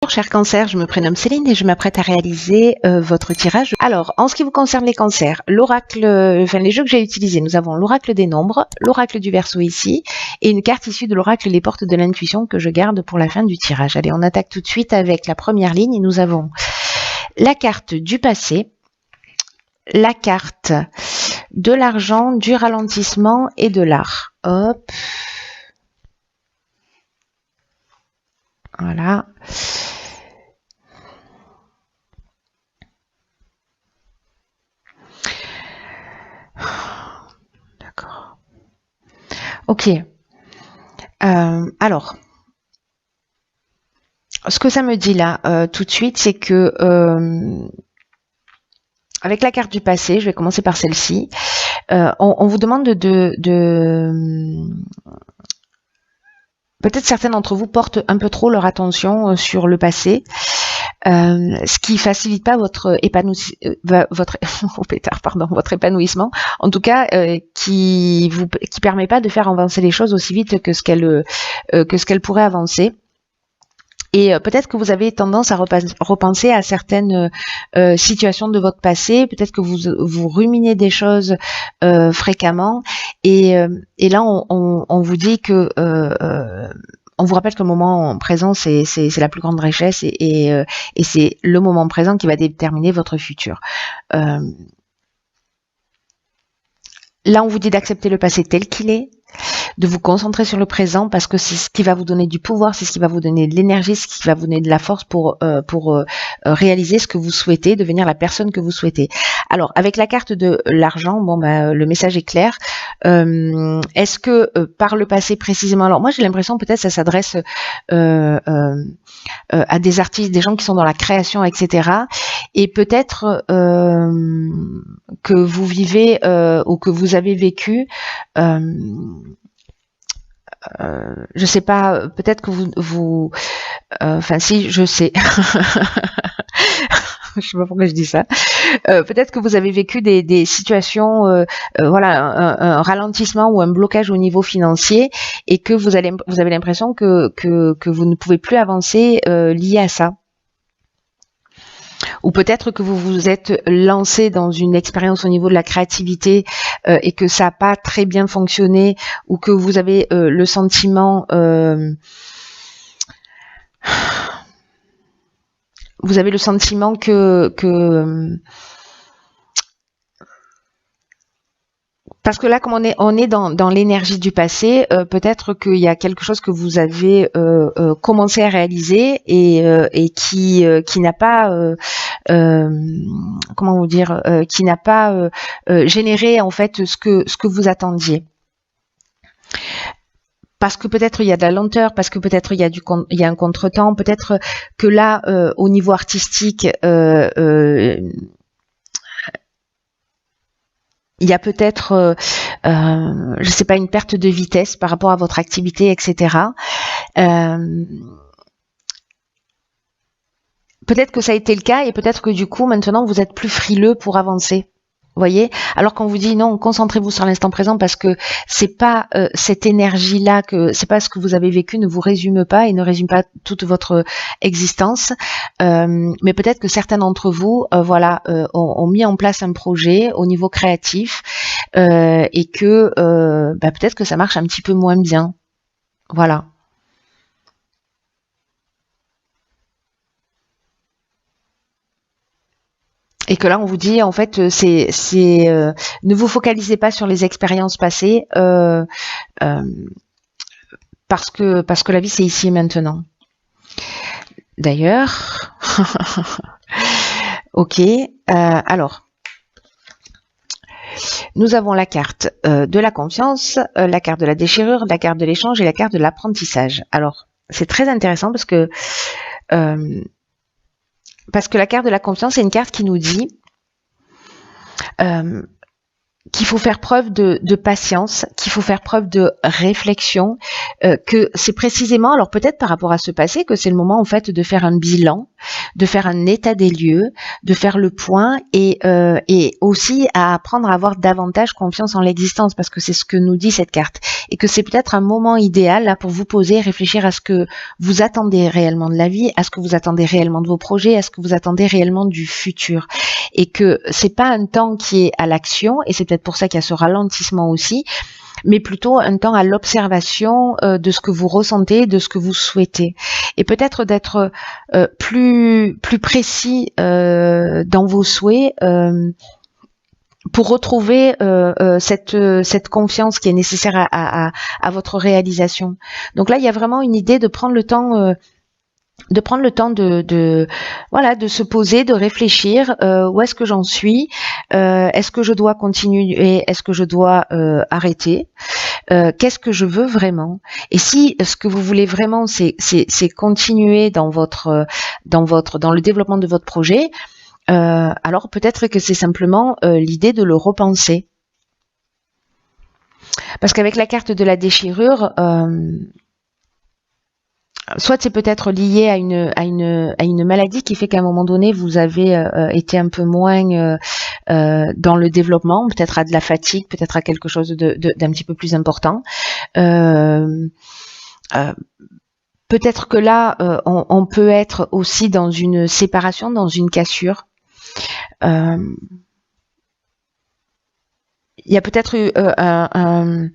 Bonjour cher cancer, je me prénomme Céline et je m'apprête à réaliser votre tirage. Alors, en ce qui vous concerne les cancers, l'oracle, les jeux que j'ai utilisés, nous avons l'oracle des nombres, l'oracle du Verseau ici, et une carte issue de l'oracle des portes de l'intuition que je garde pour la fin du tirage. Allez, on attaque tout de suite avec la première ligne et nous avons la carte du passé, la carte de l'argent, du ralentissement et de l'art. Hop. Voilà. D'accord. Ok. Alors, ce que ça me dit là, tout de suite, c'est que avec la carte du passé, je vais commencer par celle-ci, on vous demande peut-être certains d'entre vous portent un peu trop leur attention sur le passé, ce qui facilite pas votre votre épanouissement, en tout cas qui permet pas de faire avancer les choses aussi vite que ce qu'elle pourrait avancer. Et peut-être que vous avez tendance à repenser à certaines situations de votre passé, peut-être que vous ruminez des choses fréquemment, et là on vous dit que on vous rappelle que le moment présent c'est la plus grande richesse, et c'est le moment présent qui va déterminer votre futur. Là on vous dit d'accepter le passé tel qu'il est, de vous concentrer sur le présent, parce que c'est ce qui va vous donner du pouvoir, c'est ce qui va vous donner de l'énergie, ce qui va vous donner de la force pour réaliser ce que vous souhaitez, devenir la personne que vous souhaitez. Alors, avec la carte de l'argent, bon, le message est clair. Est-ce que par le passé précisément, alors moi j'ai l'impression peut-être ça s'adresse à des artistes, des gens qui sont dans la création, etc. Et peut-être que vous vivez ou que vous avez vécu, je sais pas, peut-être que enfin si, je sais. Je sais pas pourquoi je dis ça. Peut-être que vous avez vécu des situations, voilà, un ralentissement ou un blocage au niveau financier, et que vous avez l'impression que vous ne pouvez plus avancer lié à ça. Ou peut-être que vous vous êtes lancé dans une expérience au niveau de la créativité et que ça n'a pas très bien fonctionné, ou que vous avez le sentiment que parce que là, comme on est dans l'énergie du passé, peut-être qu'il y a quelque chose que vous avez commencé à réaliser et qui n'a pas comment vous dire, qui n'a pas généré en fait ce que vous attendiez. Parce que peut-être il y a de la lenteur, parce que peut-être il y a un contretemps, peut-être que là, au niveau artistique, il y a peut-être, je sais pas, une perte de vitesse par rapport à votre activité, etc. Peut-être que ça a été le cas, et peut-être que du coup, maintenant, vous êtes plus frileux pour avancer. Vous voyez, alors qu'on vous dit non, concentrez-vous sur l'instant présent, parce que c'est pas cette énergie-là, que c'est pas ce que vous avez vécu, ne vous résume pas et ne résume pas toute votre existence. Mais peut-être que certains d'entre vous, voilà, ont mis en place un projet au niveau créatif et que peut-être que ça marche un petit peu moins bien. Voilà. Et que là, on vous dit, en fait, ne vous focalisez pas sur les expériences passées, parce que la vie, c'est ici et maintenant. D'ailleurs, ok. Alors, nous avons la carte de la confiance, la carte de la déchirure, la carte de l'échange et la carte de l'apprentissage. Alors, c'est très intéressant parce que la carte de la confiance, c'est une carte qui nous dit qu'il faut faire preuve de patience, qu'il faut faire preuve de réflexion, que c'est précisément, alors peut-être par rapport à ce passé, que c'est le moment en fait de faire un bilan, de faire un état des lieux, de faire le point et aussi à apprendre à avoir davantage confiance en l'existence parce que c'est ce que nous dit cette carte et que c'est peut-être un moment idéal là pour vous poser et réfléchir à ce que vous attendez réellement de la vie, à ce que vous attendez réellement de vos projets, à ce que vous attendez réellement du futur et que c'est pas un temps qui est à l'action et c'est peut-être pour ça qu'il y a ce ralentissement aussi, mais plutôt un temps à l'observation de ce que vous ressentez, de ce que vous souhaitez. Et peut-être d'être plus précis dans vos souhaits pour retrouver cette confiance qui est nécessaire à votre réalisation. Donc là, il y a vraiment une idée de prendre le temps voilà, de se poser, de réfléchir où est-ce que j'en suis, est-ce que je dois continuer, est-ce que je dois arrêter, qu'est-ce que je veux vraiment, et si ce que vous voulez vraiment c'est continuer dans le développement de votre projet, alors peut-être que c'est simplement l'idée de le repenser, parce qu'avec la carte de la déchirure, soit c'est peut-être lié à une maladie qui fait qu'à un moment donné vous avez été un peu moins dans le développement, peut-être à de la fatigue, peut-être à quelque chose d'un petit peu plus important. Peut-être que là on peut être aussi dans une séparation, dans une cassure. Il y a peut-être eu un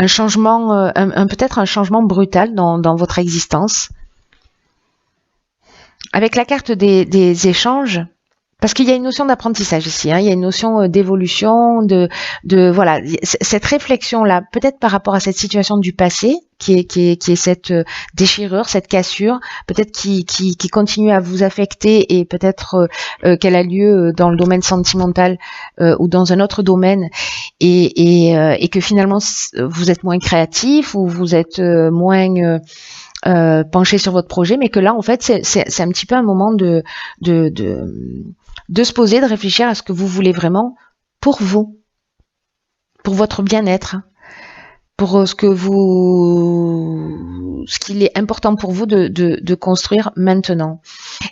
changement, peut-être un changement brutal dans votre existence. Avec la carte des échanges, parce qu'il y a une notion d'apprentissage ici, hein, il y a une notion d'évolution, de voilà, cette réflexion-là, peut-être par rapport à cette situation du passé, qui est cette déchirure, cette cassure, peut-être qui continue à vous affecter et peut-être qu'elle a lieu dans le domaine sentimental ou dans un autre domaine et que finalement vous êtes moins créatif ou vous êtes moins penché sur votre projet, mais que là en fait c'est un petit peu un moment de se poser, de réfléchir à ce que vous voulez vraiment pour vous, pour votre bien-être, pour ce qu'il est important pour vous de construire maintenant.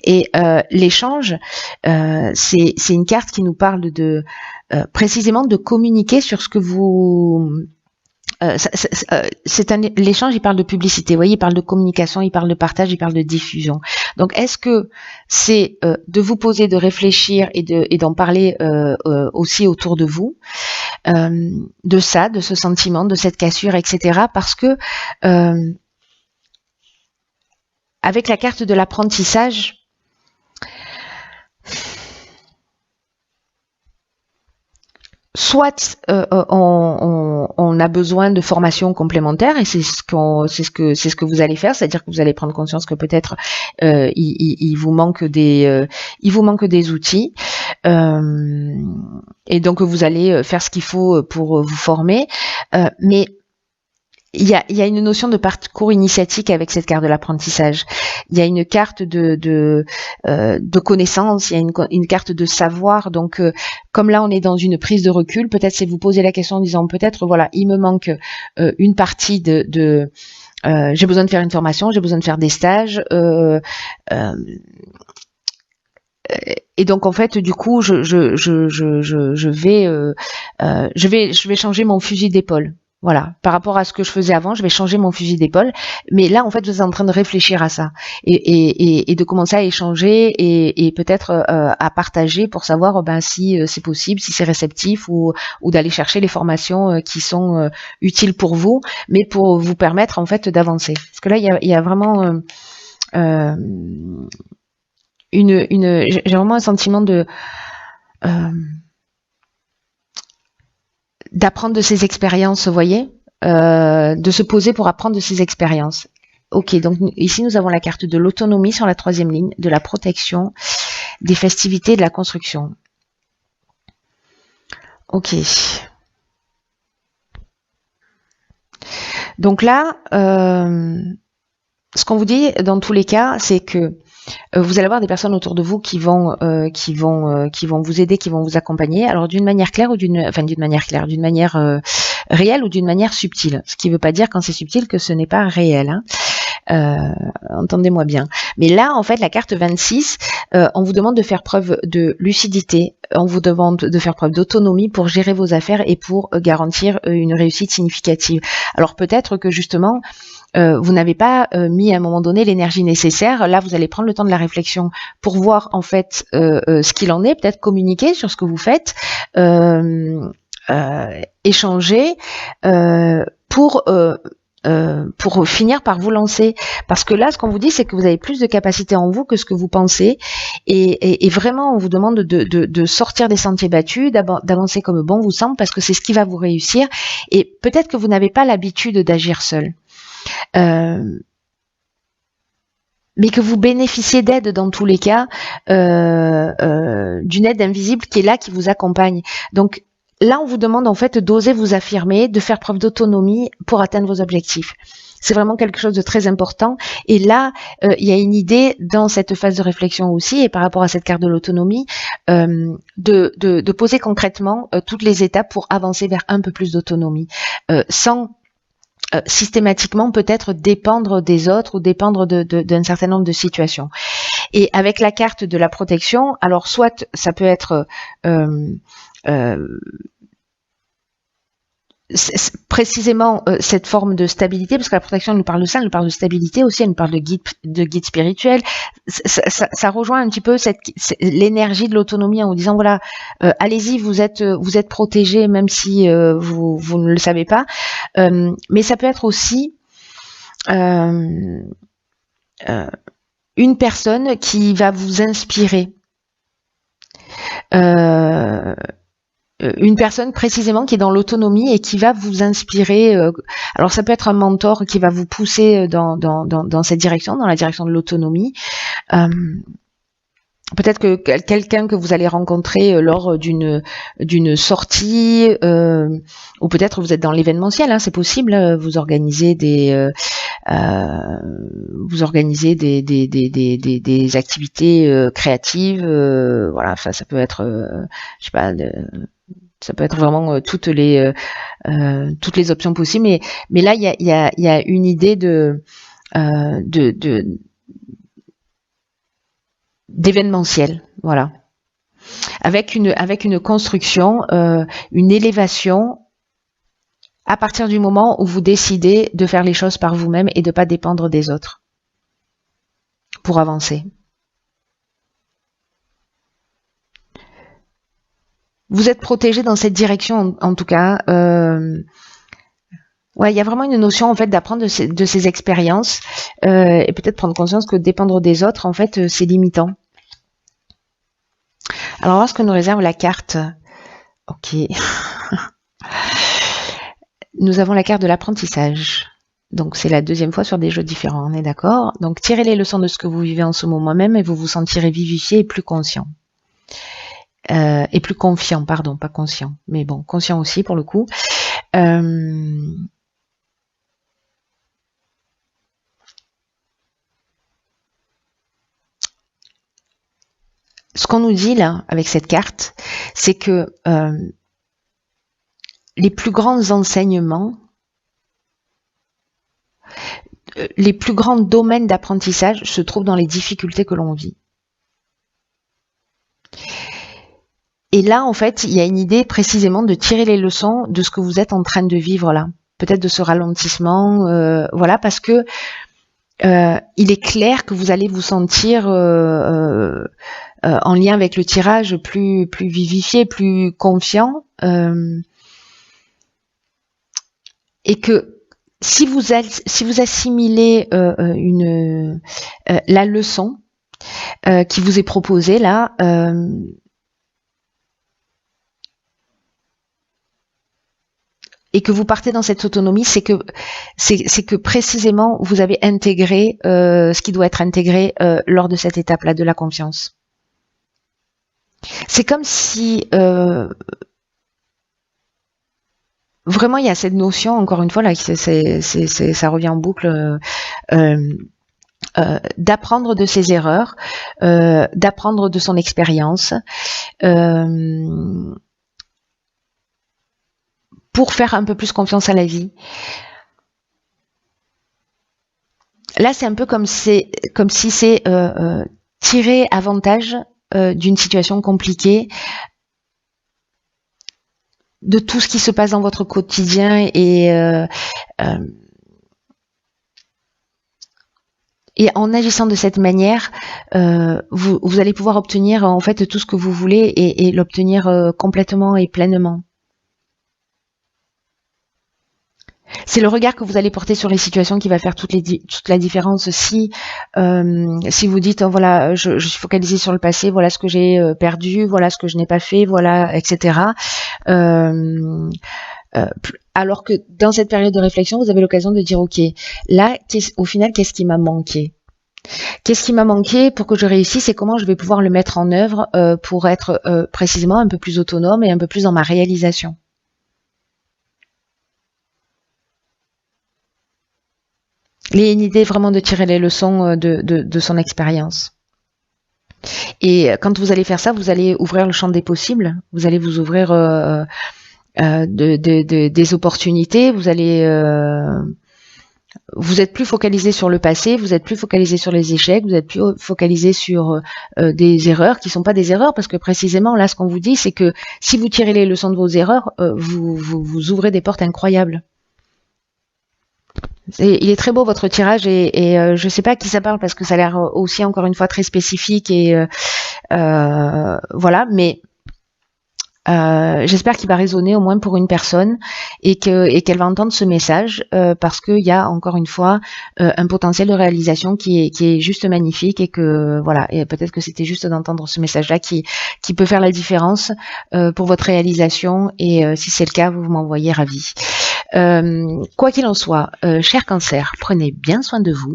Et l'échange, c'est une carte qui nous parle précisément de communiquer sur ce que vous... l'échange, il parle de publicité, vous voyez, il parle de communication, il parle de partage, il parle de diffusion. Donc, est-ce que c'est de vous poser, de réfléchir et d'en parler aussi autour de vous, de ça, de ce sentiment, de cette cassure, etc. Parce que avec la carte de l'apprentissage, soit on a besoin de formations complémentaires et c'est ce que vous allez faire, c'est-à-dire que vous allez prendre conscience que peut-être il vous manque des outils et donc vous allez faire ce qu'il faut pour vous former, mais il y a une notion de parcours initiatique avec cette carte de l'apprentissage. Il y a une carte de connaissance, il y a une carte de savoir. Donc, comme là, on est dans une prise de recul, peut-être c'est vous poser la question en disant peut-être, voilà, il me manque une partie j'ai besoin de faire une formation, j'ai besoin de faire des stages. Et donc en fait, du coup, je vais changer mon fusil d'épaule. Voilà, par rapport à ce que je faisais avant, je vais changer mon fusil d'épaule. Mais là, en fait, vous êtes en train de réfléchir à ça et de commencer à échanger et peut-être à partager pour savoir si c'est possible, si c'est réceptif ou d'aller chercher les formations qui sont utiles pour vous, mais pour vous permettre en fait d'avancer. Parce que là, il y a vraiment j'ai vraiment un sentiment d'apprendre de ses expériences, vous voyez, de se poser pour apprendre de ses expériences. Ok, donc ici nous avons la carte de l'autonomie sur la 3e ligne, de la protection, des festivités et de la construction. Ok. Donc là, ce qu'on vous dit dans tous les cas, c'est que vous allez avoir des personnes autour de vous qui vont vous aider, qui vont vous accompagner. Alors d'une manière claire ou d'une manière réelle ou d'une manière subtile. Ce qui ne veut pas dire quand c'est subtil que ce n'est pas réel. Hein. Entendez-moi bien. Mais là, en fait, la carte 26, on vous demande de faire preuve de lucidité, on vous demande de faire preuve d'autonomie pour gérer vos affaires et pour garantir une réussite significative. Alors peut-être que justement, vous n'avez pas mis à un moment donné l'énergie nécessaire. Là, vous allez prendre le temps de la réflexion pour voir en fait ce qu'il en est, peut-être communiquer sur ce que vous faites, échanger pour finir par vous lancer. Parce que là, ce qu'on vous dit, c'est que vous avez plus de capacité en vous que ce que vous pensez. Et vraiment, on vous demande de sortir des sentiers battus, d'avancer comme bon vous semble, parce que c'est ce qui va vous réussir. Et peut-être que vous n'avez pas l'habitude d'agir seul. Mais que vous bénéficiez d'aide dans tous les cas, d'une aide invisible qui est là, qui vous accompagne. Donc là, on vous demande en fait d'oser vous affirmer, de faire preuve d'autonomie pour atteindre vos objectifs. C'est vraiment quelque chose de très important. Et là, il y a une idée dans cette phase de réflexion aussi, et par rapport à cette carte de l'autonomie, de poser concrètement toutes les étapes pour avancer vers un peu plus d'autonomie, sans systématiquement peut-être dépendre des autres ou dépendre d'un certain nombre de situations. Et avec la carte de la protection, alors soit ça peut être précisément cette forme de stabilité, parce que la protection elle nous parle de ça, elle nous parle de stabilité aussi, elle nous parle de guide spirituel. Ça rejoint un petit peu l'énergie de l'autonomie en vous disant voilà, allez-y, vous êtes protégé même si vous ne le savez pas. Mais ça peut être aussi une personne qui va vous inspirer. Une personne précisément qui est dans l'autonomie et qui va vous inspirer. Alors ça peut être un mentor qui va vous pousser dans cette direction, dans la direction de l'autonomie. Peut-être que quelqu'un que vous allez rencontrer lors d'une sortie, ou peut-être vous êtes dans l'événementiel, hein, c'est possible. Vous organisez des activités créatives. Voilà, enfin, ça peut être, je sais pas. Ça peut être vraiment toutes les options possibles, mais là il y a une idée d'événementiel, voilà, avec une construction, une élévation à partir du moment où vous décidez de faire les choses par vous-même et de pas dépendre des autres pour avancer. Vous êtes protégé dans cette direction, en tout cas. Ouais, il y a vraiment une notion en fait d'apprendre de ces expériences et peut-être prendre conscience que dépendre des autres, en fait, c'est limitant. Alors, voir ce que nous réserve la carte. Ok. Nous avons la carte de l'apprentissage. Donc, c'est la deuxième fois sur des jeux différents, on est d'accord? Donc, tirez les leçons de ce que vous vivez en ce moment même et vous vous sentirez vivifié et plus conscient. Et plus confiant, pardon, pas conscient, mais bon, conscient aussi pour le coup. Ce qu'on nous dit là, avec cette carte, c'est que les plus grands enseignements, les plus grands domaines d'apprentissage se trouvent dans les difficultés que l'on vit. Et là, en fait, il y a une idée précisément de tirer les leçons de ce que vous êtes en train de vivre là. Peut-être de ce ralentissement, voilà, parce que il est clair que vous allez vous sentir en lien avec le tirage plus vivifié, plus confiant, et que si vous assimilez la leçon qui vous est proposée là, et que vous partez dans cette autonomie, c'est que précisément vous avez intégré ce qui doit être intégré lors de cette étape-là de la confiance. C'est comme si vraiment il y a cette notion, encore une fois là, ça revient en boucle, d'apprendre de ses erreurs, d'apprendre de son expérience. Pour faire un peu plus confiance à la vie. Là, c'est un peu comme si c'est tirer avantage d'une situation compliquée, de tout ce qui se passe dans votre quotidien et en agissant de cette manière, vous allez pouvoir obtenir en fait tout ce que vous voulez et l'obtenir complètement et pleinement. C'est le regard que vous allez porter sur les situations qui va faire toute la différence. Si vous dites oh, voilà, je suis focalisée sur le passé, voilà ce que j'ai perdu, voilà ce que je n'ai pas fait, voilà, etc. Alors que dans cette période de réflexion, vous avez l'occasion de dire ok, là, au final, qu'est-ce qui m'a manqué? Qu'est-ce qui m'a manqué pour que je réussisse et comment je vais pouvoir le mettre en œuvre pour être précisément un peu plus autonome et un peu plus dans ma réalisation. Il y a une idée vraiment de tirer les leçons de son expérience. Et quand vous allez faire ça, vous allez ouvrir le champ des possibles, vous allez vous ouvrir des opportunités, vous êtes plus focalisé sur le passé, vous êtes plus focalisé sur les échecs, vous êtes plus focalisé sur des erreurs qui sont pas des erreurs, parce que précisément là ce qu'on vous dit c'est que si vous tirez les leçons de vos erreurs, vous ouvrez des portes incroyables. Il est très beau votre tirage et je sais pas à qui ça parle parce que ça a l'air aussi encore une fois très spécifique et voilà, mais j'espère qu'il va résonner au moins pour une personne et qu'elle va entendre ce message parce qu'il y a encore une fois un potentiel de réalisation qui est juste magnifique et que voilà, et peut-être que c'était juste d'entendre ce message-là qui peut faire la différence pour votre réalisation et si c'est le cas, vous m'envoyez ravi. Quoi qu'il en soit, cher Cancer, prenez bien soin de vous.